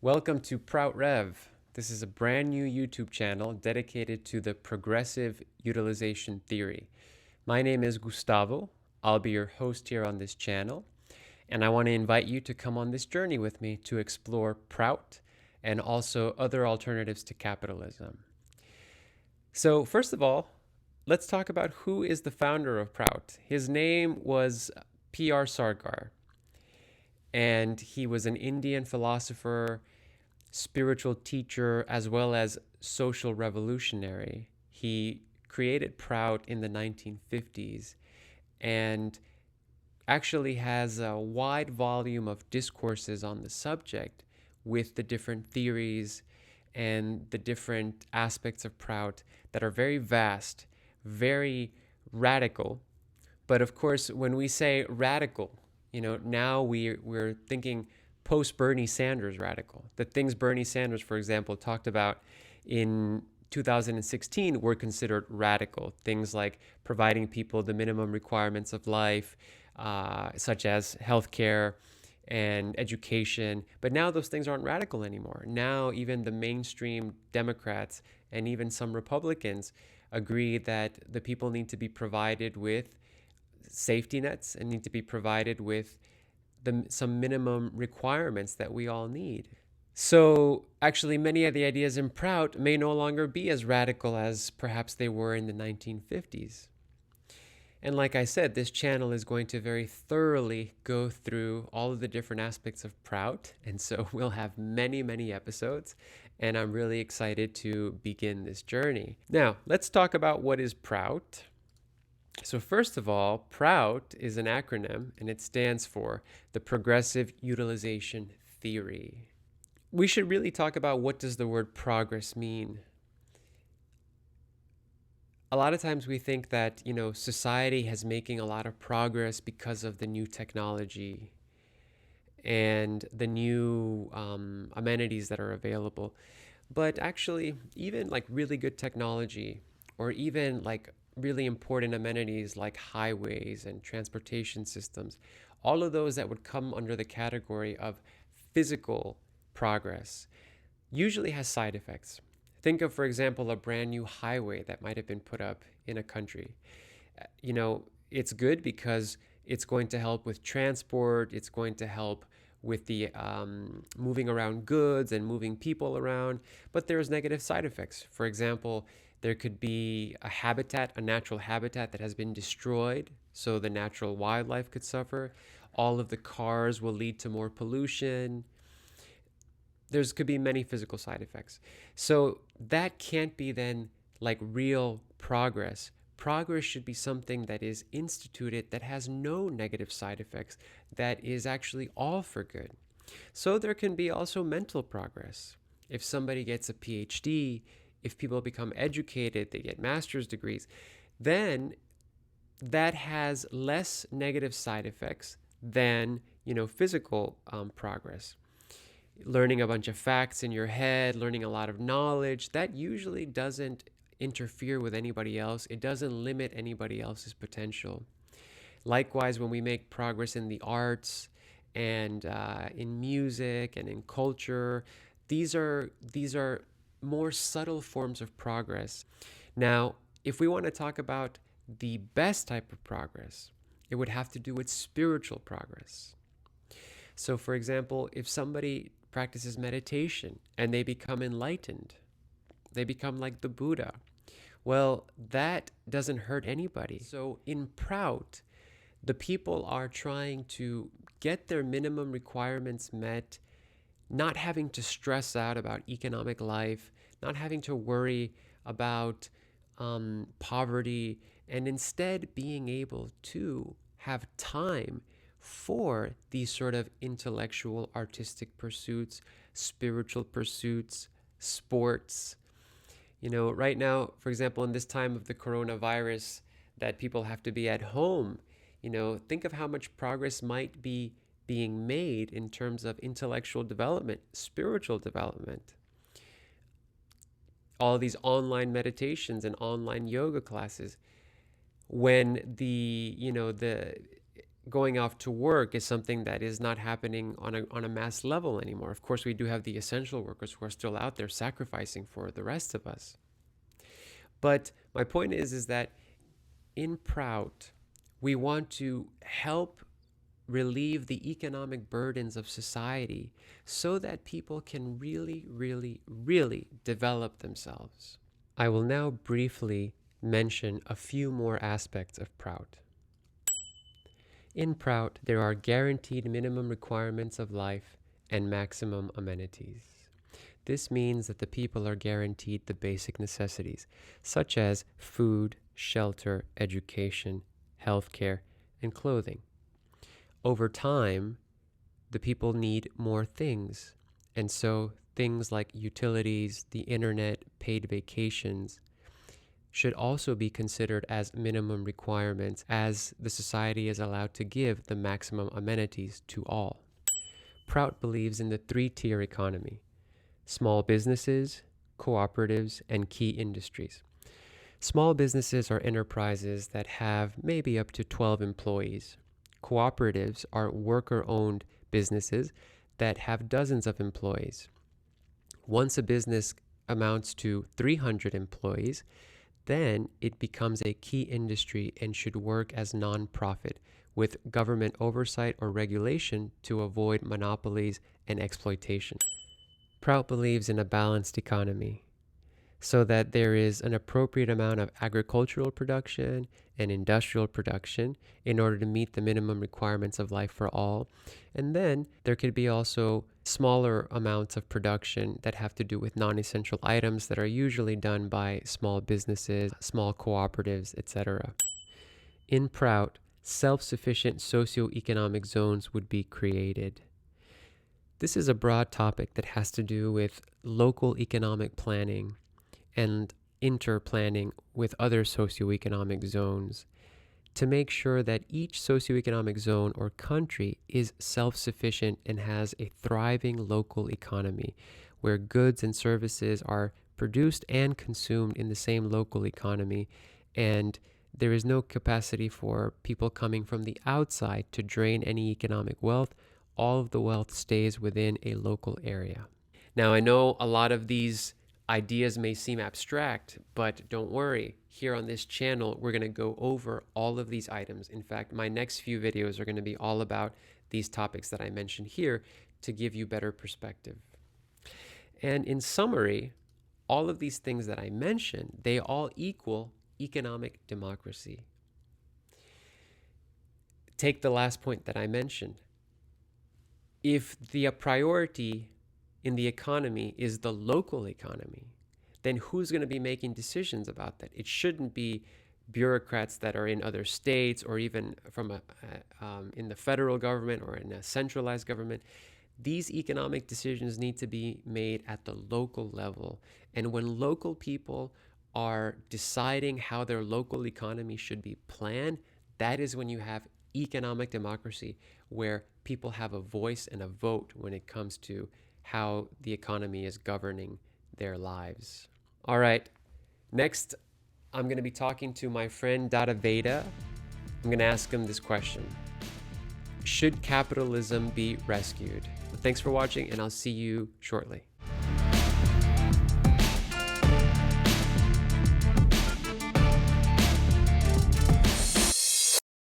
Welcome to PROUT Rev. This is a brand new YouTube channel dedicated to the Progressive Utilization Theory. My name is Gustavo. I'll be your host here on this channel, and I want to invite you to come on this journey with me to explore PROUT and also other alternatives to capitalism. So first of all, let's talk about who is the founder of PROUT. His name was P.R. Sarkar, and he was an Indian philosopher, spiritual teacher, as well as social revolutionary. He created PROUT in the 1950s and actually has a wide volume of discourses on the subject with the different theories and the different aspects of PROUT that are very vast, very radical. But of course, when we say radical, now we're thinking post-Bernie Sanders radical. The things Bernie Sanders, for example, talked about in 2016 were considered radical. Things like providing people the minimum requirements of life, such as healthcare and education. But now those things aren't radical anymore. Now even the mainstream Democrats and even some Republicans agree that the people need to be provided with safety nets and need to be provided with some minimum requirements that we all need. So actually, many of the ideas in PROUT may no longer be as radical as perhaps they were in the 1950s. And like I said, this channel is going to very thoroughly go through all of the different aspects of PROUT. And so we'll have many, many episodes. And I'm really excited to begin this journey. Now, let's talk about what is PROUT. So first of all, PROUT is an acronym, and it stands for the Progressive Utilization Theory. We should really talk about what does the word progress mean. A lot of times we think that, society has making a lot of progress because of the new technology and the new amenities that are available. But actually, even like really good technology, or even like really important amenities like highways and transportation systems, all of those that would come under the category of physical progress, usually has side effects. Think of, for example, a brand new highway that might have been put up in a country. It's good because it's going to help with transport, it's going to help with the moving around goods and moving people around, but there's negative side effects. For example, there could be a natural habitat that has been destroyed, so the natural wildlife could suffer. All of the cars will lead to more pollution. Could be many physical side effects. So that can't be then like real progress. Progress should be something that is instituted, that has no negative side effects, that is actually all for good. So there can be also mental progress. If somebody gets a PhD, if people become educated, they get master's degrees, then that has less negative side effects than, physical progress. Learning a bunch of facts in your head, learning a lot of knowledge, that usually doesn't interfere with anybody else. It doesn't limit anybody else's potential. Likewise, when we make progress in the arts and in music and in culture, these are more subtle forms of progress. Now, if we want to talk about the best type of progress, it would have to do with spiritual progress. So, for example, if somebody practices meditation and they become enlightened, they become like the Buddha, well, that doesn't hurt anybody. So in PROUT, the people are trying to get their minimum requirements met, not having to stress out about economic life, not having to worry about poverty, and instead being able to have time for these sort of intellectual, artistic pursuits, spiritual pursuits, sports. Right now, for example, in this time of the coronavirus, that people have to be at home, think of how much progress might be being made in terms of intellectual development, spiritual development. All these online meditations and online yoga classes, when the going off to work is something that is not happening on a mass level anymore. Of course, we do have the essential workers who are still out there sacrificing for the rest of us. But my point is that in PROUT, we want to help relieve the economic burdens of society so that people can really, really, really develop themselves. I will now briefly mention a few more aspects of PROUT. In PROUT, there are guaranteed minimum requirements of life and maximum amenities. This means that the people are guaranteed the basic necessities, such as food, shelter, education, healthcare, and clothing. Over time, the people need more things, and so things like utilities, the internet, paid vacations should also be considered as minimum requirements, as the society is allowed to give the maximum amenities to all. PROUT believes in the three-tier economy: small businesses, cooperatives, and key industries. Small businesses are enterprises that have maybe up to 12 employees. Cooperatives are worker-owned businesses that have dozens of employees. Once a business amounts to 300 employees, then it becomes a key industry and should work as non-profit with government oversight or regulation to avoid monopolies and exploitation. PROUT believes in a balanced economy so that there is an appropriate amount of agricultural production and industrial production in order to meet the minimum requirements of life for all. And then there could be also smaller amounts of production that have to do with non-essential items that are usually done by small businesses, small cooperatives, etc. In PROUT, self-sufficient socioeconomic zones would be created. This is a broad topic that has to do with local economic planning and interplanning with other socioeconomic zones to make sure that each socioeconomic zone or country is self-sufficient and has a thriving local economy where goods and services are produced and consumed in the same local economy, and there is no capacity for people coming from the outside to drain any economic wealth. All of the wealth stays within a local area. Now, I know a lot of these ideas may seem abstract, but don't worry. Here on this channel, we're going to go over all of these items. In fact, my next few videos are going to be all about these topics that I mentioned here to give you better perspective. And in summary, all of these things that I mentioned, they all equal economic democracy. Take the last point that I mentioned. If the priority in the economy is the local economy, then who's going to be making decisions about that? It shouldn't be bureaucrats that are in other states or even from in the federal government or in a centralized government. These economic decisions need to be made at the local level. And when local people are deciding how their local economy should be planned, that is when you have economic democracy, where people have a voice and a vote when it comes to how the economy is governing their lives. All right, next I'm going to be talking to my friend Dada Veda. I'm going to ask him this question: should capitalism be rescued? Thanks for watching, and I'll see you shortly.